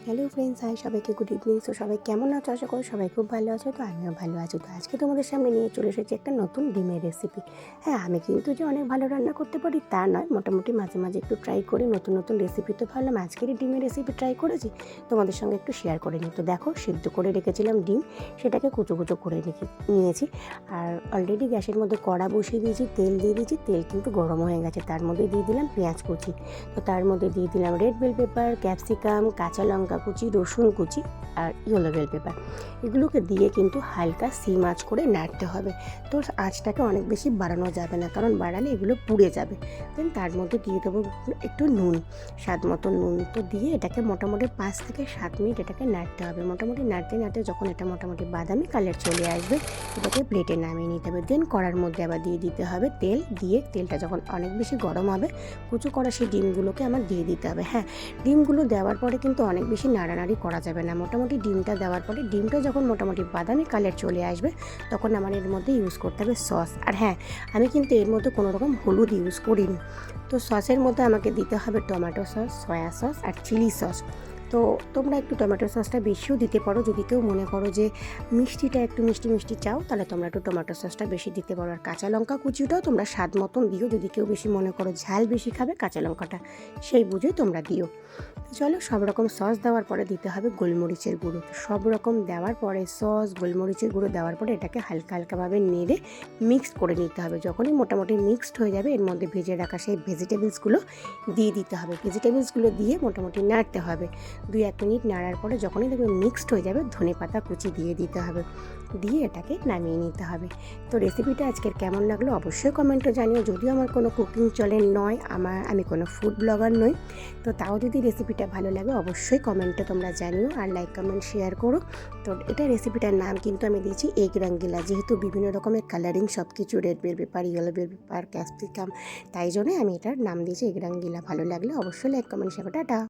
Hello friends, high সবাইকে good evening. So সবাই কেমন আছো? আশা করি সবাই খুব ভালো আছো। তো আমিও ভালো আছি। তো আজকে তোমাদের সামনে নিয়ে চলে এসেছি একটা নতুন ডিমের রেসিপি। হ্যাঁ, আমি কিন্তু যে অনেক ভালো রান্না করতে পারি তা নয়, মোটামুটি মাঝে মাঝে একটু ট্রাই করি নতুন নতুন রেসিপি। তো ভাবলাম আজকেরই ডিমের রেসিপি ট্রাই করেছি, তোমাদের সঙ্গে একটু শেয়ার করে নিই। তো দেখো, সিদ্ধ করে রেখেছিলাম ডিম, সেটাকে কুচো কুচো করে নিয়েছি। আর অলরেডি গ্যাসের মধ্যে কড়া বসিয়ে দিয়েছি, তেল দিয়ে দিয়েছি। তেল কিন্তু গরম হয়ে গেছে, তার মধ্যে দিয়ে দিলাম পেঁয়াজ কুচি। তো তার মধ্যে দিয়ে দিলাম রেড বেল পেপার, ক্যাপসিকাম, কাঁচা লঙ্কা কুচি, রসুন কুচি আর ইয়েলো বেল পেপার। এগুলোকে দিয়ে কিন্তু হালকা সিম আঁচ করে নাড়তে হবে। তো আঁচটাকে অনেক বেশি বাড়ানো যাবে না, কারণ বাড়ালে এগুলো পুড়ে যাবে। দেন তার মধ্যে দিয়ে দেবো একটু নুন, স্বাদ মতো নুন। তো দিয়ে এটাকে মোটামুটি 5 থেকে 7 মিনিট এটাকে নাড়তে হবে। মোটামুটি নাড়তে নাড়তে যখন এটা মোটামুটি বাদামি কালার চলে আসবে, এটাকে প্লেটে নামিয়ে নিতে হবে। দেন কড়ার মধ্যে আবার দিয়ে দিতে হবে তেল। দিয়ে তেলটা যখন অনেক বেশি গরম হবে, কুচো করা সেই ডিমগুলোকে আমার দিয়ে দিতে হবে। হ্যাঁ, ডিমগুলো দেওয়ার পরে কিন্তু অনেক বেশি নাড়ানাড়ি করা যাবে না। মোটামুটি ডিমটা দেওয়ার পরে ডিমটা যখন মোটামুটি বাদামি কালার চলে আসবে, তখন আমার এর মধ্যে ইউজ করতে হবে সস। আর হ্যাঁ, আমি কিন্তু এর মধ্যে কোনো রকম হলুদ ইউজ করিনি। তো সসের মধ্যে আমাকে দিতে হবে টমেটো সস, সয়া সস আর চিলি সস। তো তোমরা একটু টমেটো সসটা বেশিও দিতে পারো, যদি কেউ মনে করো যে মিষ্টিটা একটু মিষ্টি মিষ্টি চাও, তাহলে তোমরা একটু টমেটো সসটা বেশি দিতে পারো। আর কাঁচা লঙ্কা কুচিটাও তোমরা স্বাদ মতন দিও, যদি কেউ বেশি মনে করো ঝাল বেশি খাবে কাঁচা লঙ্কাটা, সেই বুঝে তোমরা দিও। চলো, সব রকম সস দেওয়ার পরে দিতে হবে গোলমরিচের গুঁড়ো। সব রকম দেওয়ার পরে সস, গোলমরিচের গুঁড়ো দেওয়ার পরে এটাকে হালকা হালকাভাবে নেড়ে মিক্সড করে নিতে হবে। যখনই মোটামুটি মিক্সড হয়ে যাবে, এর মধ্যে ভেজে রাখা সেই ভেজিটেবলসগুলো দিয়ে দিতে হবে। ভেজিটেবলসগুলো দিয়ে মোটামুটি নাড়তে হবে। 2-1 মিনিট নাড়ার পরে যখনই দেখবে মিক্সড হয়ে যাবে, ধনেপাতা কুচি দিয়ে দিতে হবে। দিয়ে এটাকে নামিয়ে নিতে হবে। তো রেসিপিটা আজকের কেমন লাগলো অবশ্যই কমেন্টে জানিও। যদিও আমার কোনো কুকিং চ্যানেল নয়, আমি কোনো ফুড ব্লগার নই, তো তাও যদি রেসিপিটা ভালো লাগে অবশ্যই কমেন্টে তোমরা জানিও। আর লাইক কমেন্ট শেয়ার করো। তো এটা রেসিপিটার নাম কিন্তু আমি দিয়েছি এগ রাঙ্গিলা, যেহেতু বিভিন্ন রকমের কালারিং সব কিছু, red bell pepper, yellow bell pepper, capsicum, তাই জন্যই আমি এটার নাম দিয়েছি এগ রাঙ্গিলা। ভালো লাগলে অবশ্যই লাইক কমেন্ট শেয়ার। টাটা।